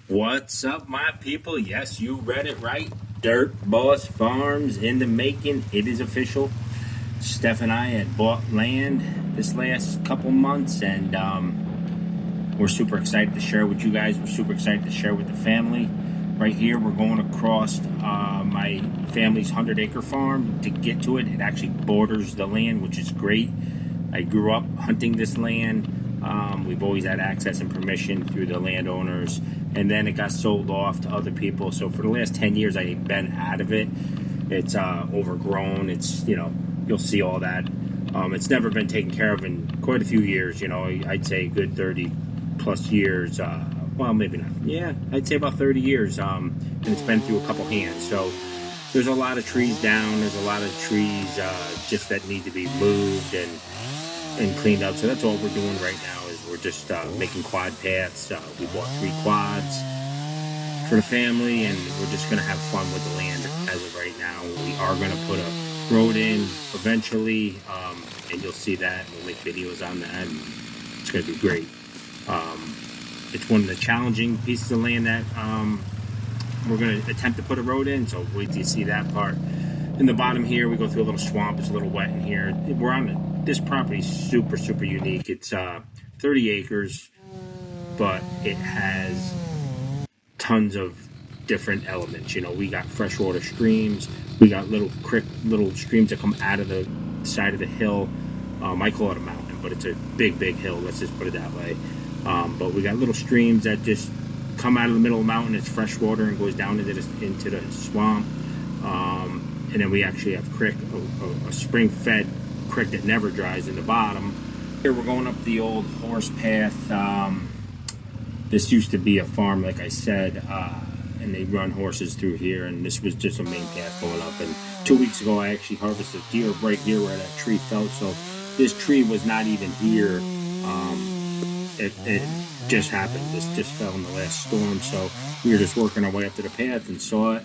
What's up, my people? Yes, you read it right. Dirt Boss Farms in the making. It is official. Steph and I had bought land this last couple months, and we're super excited to share with you guys. We're super excited to share with the family. Right here, we're going across my family's 100-acre farm to get to it. It actually borders the land, which is great. I grew up hunting this land. We've always had access and permission through the landowners, and then it got sold off to other people. So for the last 10 years, I've been out of it. It's overgrown. It's, you know, you'll see all that. It's never been taken care of in quite a few years. You know, I'd say a good 30 plus years. Well, maybe not. Yeah, I'd say about 30 years. And it's been through a couple hands. So there's a lot of trees down. There's a lot of trees just that need to be moved and cleaned up. So that's all we're doing right now is we're just making quad paths. We bought 3 quads for the family, and we're just going to have fun with the land as of right now. We are going to put a road in eventually, and you'll see that. We'll make videos on that, and it's going to be great. It's one of the challenging pieces of land that we're going to attempt to put a road in, so wait till you see that part. In the bottom here, we go through a little swamp. It's a little wet in here. We're on this property is super unique. It's 30 acres, but it has tons of different elements. You know, we got freshwater streams. We got little streams that come out of the side of the hill. I call it a mountain, but it's a big hill. Let's just put it that way. But we got little streams that just come out of the middle of the mountain. It's fresh water and goes down into the swamp. And then we actually have creek, a spring-fed creek that never dries in the bottom. Here we're going up the old horse path. This used to be a farm, like I said, and they run horses through here, and this was just a main path going up. And 2 weeks ago, I actually harvested deer right here where that tree fell. So this tree was not even here. It just happened. This just fell in the last storm. So we were just working our way up to the path and saw it,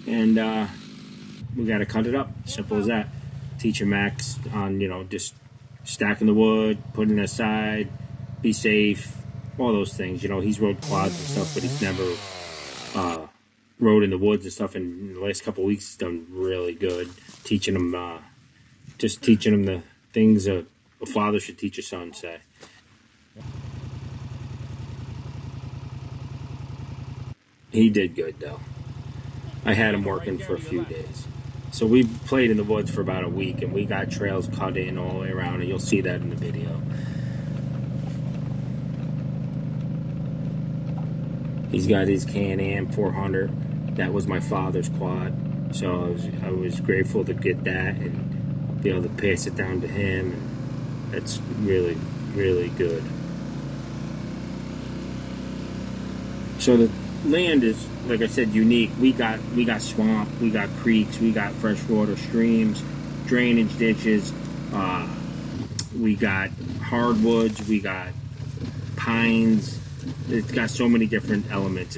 and we got to cut it up. Simple as that. Teaching Max on, you know, just stacking the wood, putting it aside, be safe, all those things. You know, he's rode quads and stuff, but he's never rode in the woods and stuff. And in the last couple of weeks, he's done really good. Teaching him, just teaching him the things a father should teach a son, say. He did good, though. I had him working for a few days. So we played in the woods for about a week, and we got trails cut in all the way around, and you'll see that in the video. He's got his Can-Am 400. That was my father's quad, so I was grateful to get that and be able to pass it down to him. And that's really good. So the land is, like I said, unique. We got swamp, we got creeks, we got freshwater streams, drainage ditches, we got hardwoods, we got pines. It's got so many different elements.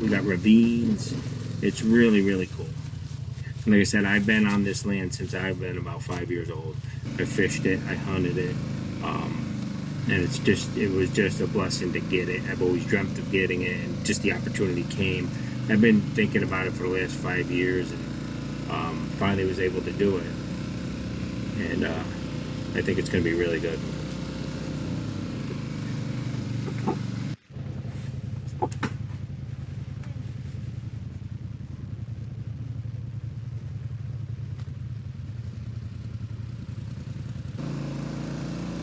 We got ravines. It's really cool. And like I said, I've been on this land since I've been about 5 years old. I fished it, I hunted it, and it was just a blessing to get it. I've always dreamt of getting it, and just the opportunity came. I've been thinking about it for the last 5 years, and finally was able to do it. And I think it's going to be really good.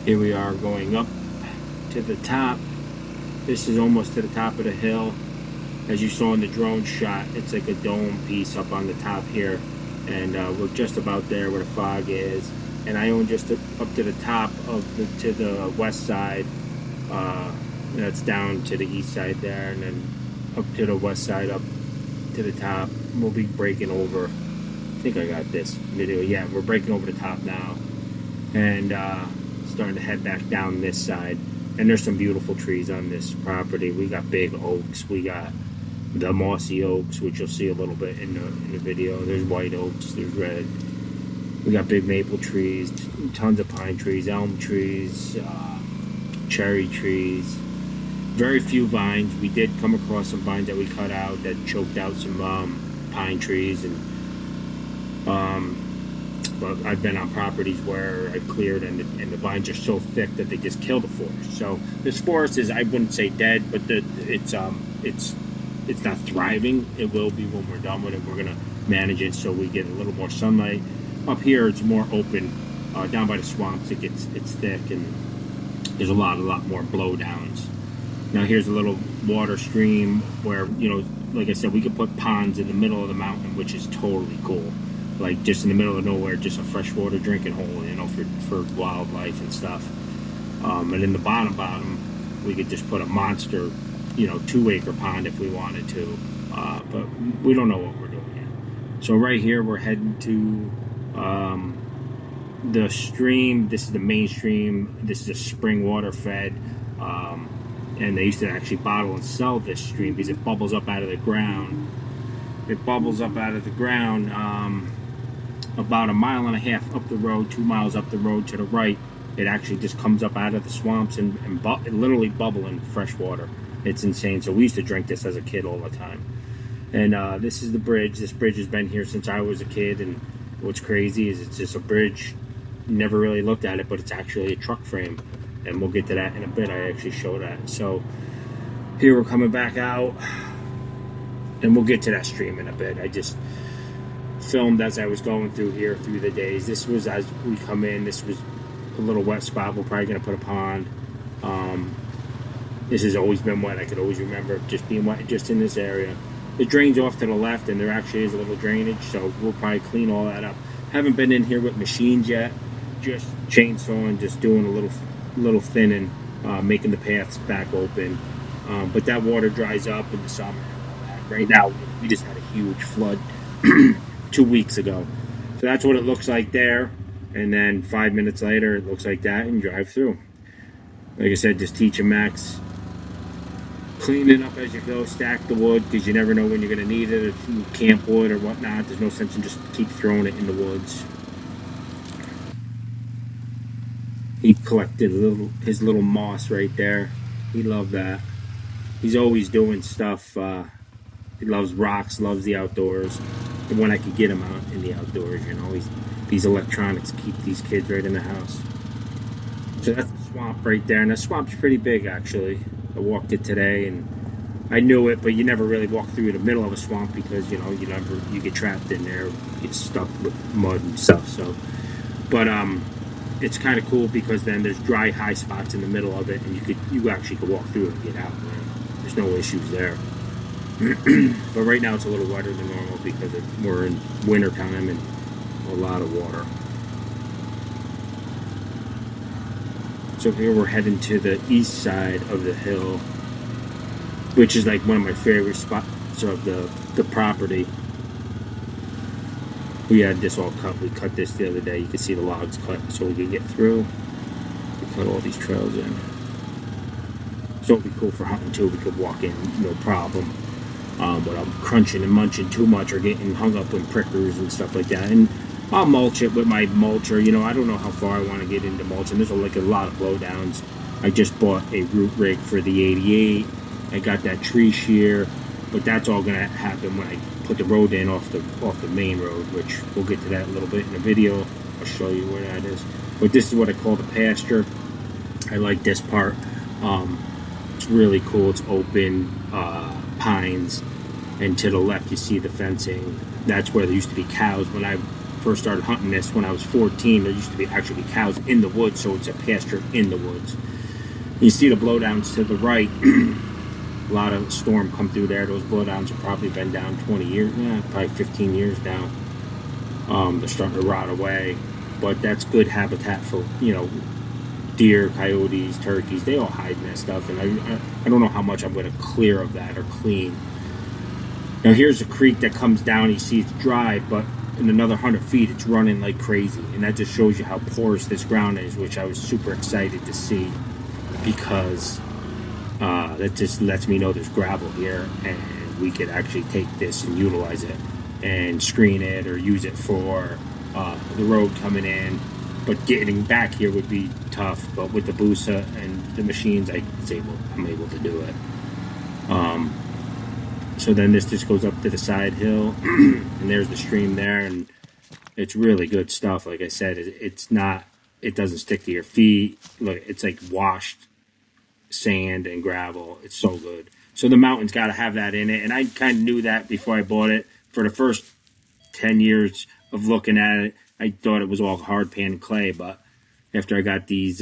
Here we are going up to the top. This is almost to the top of the hill. As you saw in the drone shot, it's like a dome piece up on the top here. And we're just about there where the fog is. And I own just up to the top of to the west side. That's down to the east side there. And then up to the west side, up to the top. We'll be breaking over. I think I got this video. Yeah, we're breaking over the top now. And starting to head back down this side, and there's some beautiful trees on this property. We got big oaks, we got the mossy oaks, which you'll see a little bit in the video. There's white oaks, there's red. We got big maple trees, tons of pine trees, elm trees, cherry trees. Very few vines. We did come across some vines that we cut out that choked out some pine trees, and but I've been on properties where I cleared and the vines are so thick that they just kill the forest. So this forest is, I wouldn't say dead, but it's not thriving. It will be when we're done with it. We're gonna manage it so we get a little more sunlight. Up here it's more open. Down by the swamps it's thick, and there's a lot more blowdowns. Now here's a little water stream where, you know, like I said, we could put ponds in the middle of the mountain, which is totally cool. Like just in the middle of nowhere, just a freshwater drinking hole, you know, for wildlife and stuff. And in the bottom, we could just put a monster, you know, 2-acre pond if we wanted to. But we don't know what we're doing yet. So right here, we're heading to the stream. This is the main stream. This is a spring water fed. And they used to actually bottle and sell this stream because it bubbles up out of the ground. It bubbles up out of the ground about 1.5 miles up the road, 2 miles up the road to the right. It actually just comes up out of the swamps and literally bubbling fresh water. It's insane. So we used to drink this as a kid all the time. And this is the bridge. This bridge has been here since I was a kid. And what's crazy is it's just a bridge. Never really looked at it, but it's actually a truck frame. And we'll get to that in a bit. I actually show that. So here we're coming back out. And we'll get to that stream in a bit. I just filmed as I was going through here through the days. This was as we come in. This was a little wet spot. We're probably going to put a pond. This has always been wet. I could always remember just being wet just in this area. The drain's off to the left, and there actually is a little drainage, so we'll probably clean all that up. Haven't been in here with machines yet. Just chainsawing, just doing a little thinning, making the paths back open. But that water dries up in the summer. Right now, we just had a huge flood 2 weeks ago. So that's what it looks like there. And then 5 minutes later, it looks like that, and you drive through. Like I said, just teaching Max. Clean it up as you go, stack the wood, because you never know when you're going to need it, if you camp wood or whatnot. There's no sense in just keep throwing it in the woods. He collected his little moss right there. He loved that. He's always doing stuff. He loves rocks, loves the outdoors. And when I could get him out in the outdoors, you know, these electronics keep these kids right in the house. So that's the swamp right there, and the swamp's pretty big actually. I walked it today, and I knew it, but you never really walk through the middle of a swamp because, you know, you get trapped in there, get stuck with mud and stuff. So, but it's kind of cool because then there's dry high spots in the middle of it, and you actually could walk through it and get out, man. There's no issues there. But right now it's a little wetter than normal because we're in winter time and a lot of water. So here we're heading to the east side of the hill, which is like one of my favorite spots of the property. We had this all cut. We cut this the other day. You can see the logs cut so we could get through. We cut all these trails in. So it'd be cool for hunting too. We could walk in, no problem. But I'm crunching and munching too much or getting hung up with prickers and stuff like that. And I'll mulch it with my mulcher. You know, I don't know how far I want to get into mulching. There's like a lot of blowdowns. I just bought a root rig for the 88. I got that tree shear, but that's all going to happen when I put the road in off the main road, which we'll get to that a little bit in the video. I'll show you where that is. But this is what I call the pasture. I like this part. It's really cool. It's open, pines, and to the left you see the fencing. That's where there used to be cows. When I first started hunting this when I was 14, there used to be actually cows in the woods, so it's a pasture in the woods. You see the blowdowns to the right. A lot of storm come through there. Those blowdowns have probably been down 20 years, probably 15 years now. They're starting to rot away, but that's good habitat for, you know, deer, coyotes, turkeys. They all hide in that stuff, and I don't know how much I'm going to clear of that or clean. Now here's a creek that comes down. You see it's dry, but in another 100 feet it's running like crazy, and that just shows you how porous this ground is, which I was super excited to see, because that just lets me know there's gravel here and we could actually take this and utilize it and screen it or use it for the road coming in. but getting back here would be tough. But with the Busa and the machines, I'm able to do it. So then this just goes up to the side hill, and there's the stream there, and it's really good stuff. Like I said, it doesn't stick to your feet. Look, it's like washed sand and gravel. It's so good. So the mountain's got to have that in it, and I kind of knew that before I bought it. For the first 10 years of looking at it, I thought it was all hard pan clay, but after I got these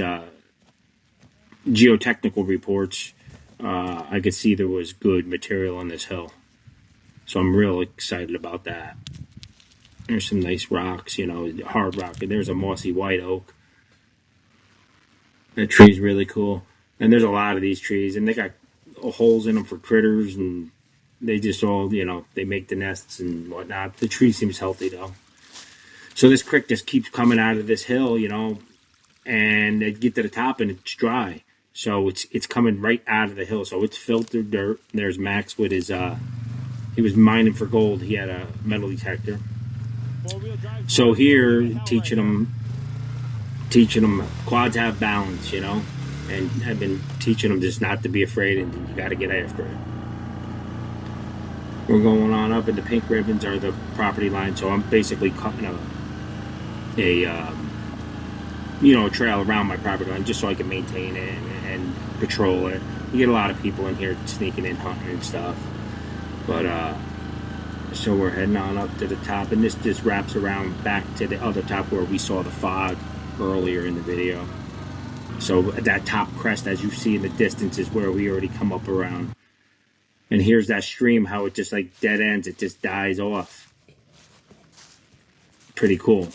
geotechnical reports, I could see there was good material on this hill. So I'm real excited about that. There's some nice rocks, you know, hard rock. And there's a mossy white oak. That tree's really cool. And there's a lot of these trees, and they got holes in them for critters, and they just all, you know, they make the nests and whatnot. The tree seems healthy, though. So this creek just keeps coming out of this hill, you know, and they get to the top, and it's dry. So it's coming right out of the hill. So it's filtered dirt. There's Max with his, he was mining for gold. He had a metal detector. So here, teaching them quads have balance, you know, and I've been teaching them just not to be afraid, and you got to get after it. We're going on up, and the pink ribbons are the property line. So I'm basically cutting a trail around my property line just so I can maintain it and patrol it. You get a lot of people in here sneaking in, hunting and stuff. But so we're heading on up to the top, and this just wraps around back to the other top where we saw the fog earlier in the video. So at that top crest, as you see in the distance, is where we already come up around. And here's that stream, how it just like dead ends, it just dies off. Pretty cool.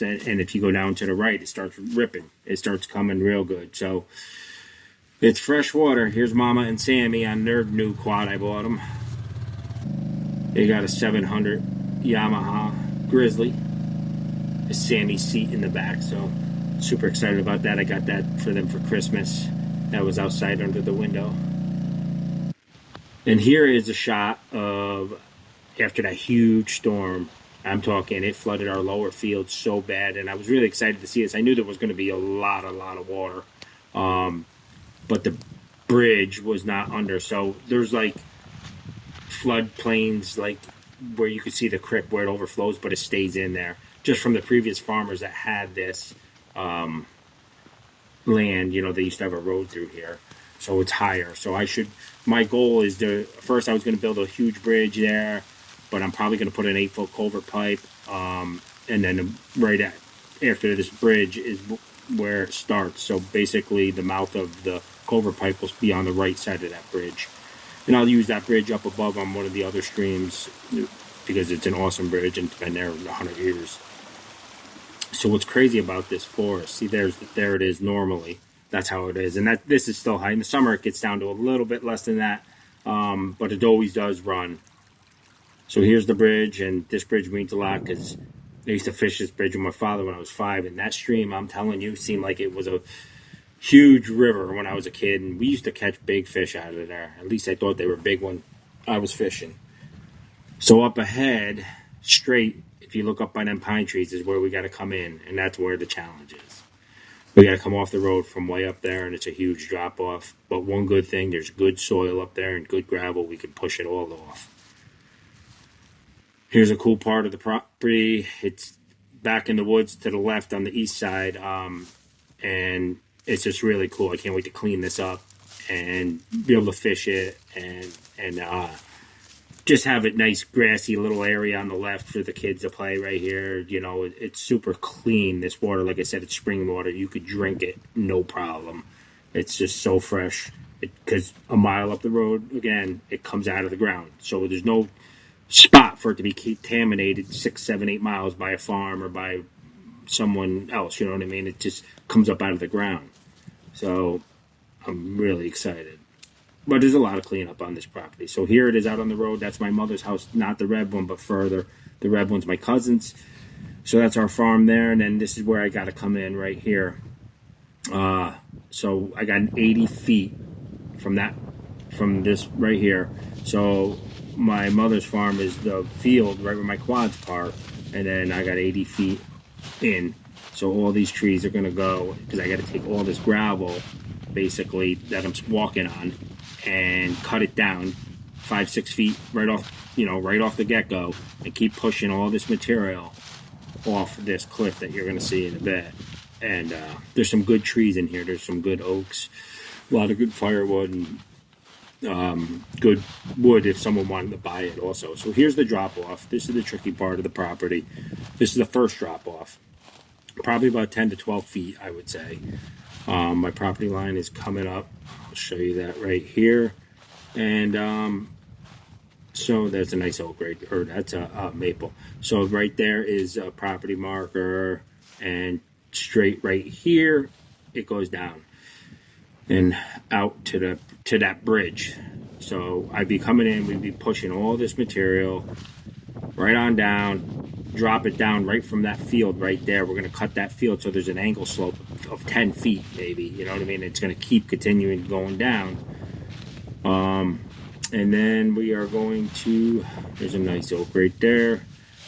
And if you go down to the right, it starts ripping. It starts coming real good. So it's fresh water. Here's Mama and Sammy on their new quad. I bought them. They got a 700 Yamaha Grizzly. It's Sammy's seat in the back. So super excited about that. I got that for them for Christmas. That was outside under the window. And here is a shot of after that huge storm. I'm talking, it flooded our lower field so bad, and I was really excited to see this. I knew there was going to be a lot of water, but the bridge was not under. So there's like flood plains, like where you could see the creek where it overflows, but it stays in there. Just from the previous farmers that had this land, you know, they used to have a road through here, so it's higher. So my goal is first I was going to build a huge bridge there, but I'm probably going to put an 8-foot culvert pipe, and then right after this bridge is where it starts. So basically the mouth of the culvert pipe will be on the right side of that bridge. And I'll use that bridge up above on one of the other streams because it's an awesome bridge and it's been there 100 years. So what's crazy about this forest, see there it is normally. That's how it is. And this is still high. In the summer it gets down to a little bit less than that, but it always does run. So here's the bridge, and this bridge means a lot because I used to fish this bridge with my father when I was 5, and that stream, I'm telling you, seemed like it was a huge river when I was a kid, and we used to catch big fish out of there. At least I thought they were big when I was fishing. So up ahead, straight, if you look up by them pine trees, is where we got to come in, and that's where the challenge is. We got to come off the road from way up there, and it's a huge drop-off. But one good thing, there's good soil up there and good gravel. We can push it all off. Here's a cool part of the property. It's back in the woods to the left on the east side, and it's just really cool. I can't wait to clean this up and be able to fish it and just have a nice grassy little area on the left for the kids to play right here. You know, it's super clean, this water. Like I said, it's spring water. You could drink it, no problem. It's just so fresh. Because a mile up the road, again, it comes out of the ground. So there's no spot for it to be contaminated 6, 7, 8 miles by a farm or by someone else. You know what I mean? It just comes up out of the ground. So I'm really excited. But there's a lot of cleanup on this property. So here it is out on the road. That's my mother's house, not the red one, but further. The red one's my cousin's. So that's our farm there. And then this is where I got to come in right here. So I got 80 feet from this right here. So my mother's farm is the field right where my quads park. And then I got 80 feet in. So all these trees are going to go, because I got to take all this gravel, basically, that I'm walking on, and cut it down 5-6 feet right off, you know, right off the get-go, and keep pushing all this material off this cliff that you're going to see in a bit. And there's some good trees in here. There's some good oaks, a lot of good firewood, and good wood if someone wanted to buy it also. So here's the drop-off. This is the tricky part of the property. This is the first drop-off. Probably about 10 to 12 feet, I would say. My property line is coming up. I'll show you that right here. And so that's a nice oak, right? Or that's a maple. So right there is a property marker, and straight right here, it goes down and out to that bridge. So I'd be coming in, we'd be pushing all this material right on down, drop it down right from that field right there. We're going to cut that field so there's an angle slope of 10 feet maybe, you know what I mean? It's going to keep continuing going down. And then we are going to, there's a nice oak right there.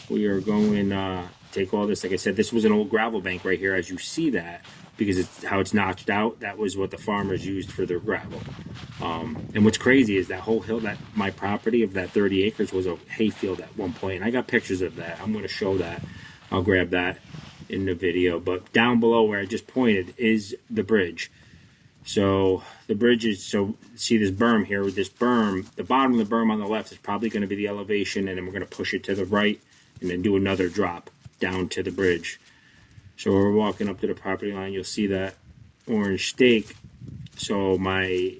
We are going take all this, like I said, this was an old gravel bank right here, as you see that, because it's how it's notched out. That was what the farmers used for their gravel. And what's crazy is that whole hill, that my property of that 30 acres was a hayfield at one point, and I got pictures of that. I'm going to show that. I'll grab that in the video. But down below where I just pointed is the bridge. So the bridge is, so see this berm here, with this berm, the bottom of the berm on the left is probably going to be the elevation, and then we're going to push it to the right and then do another drop down to the bridge. So we're walking up to the property line, you'll see that orange stake. So my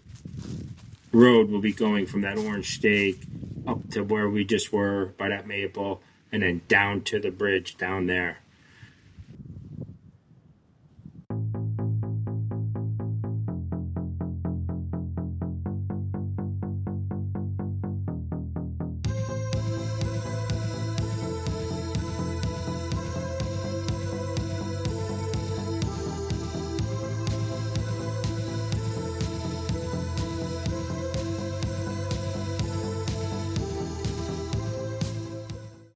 road will be going from that orange stake up to where we just were by that maple, and then down to the bridge down there.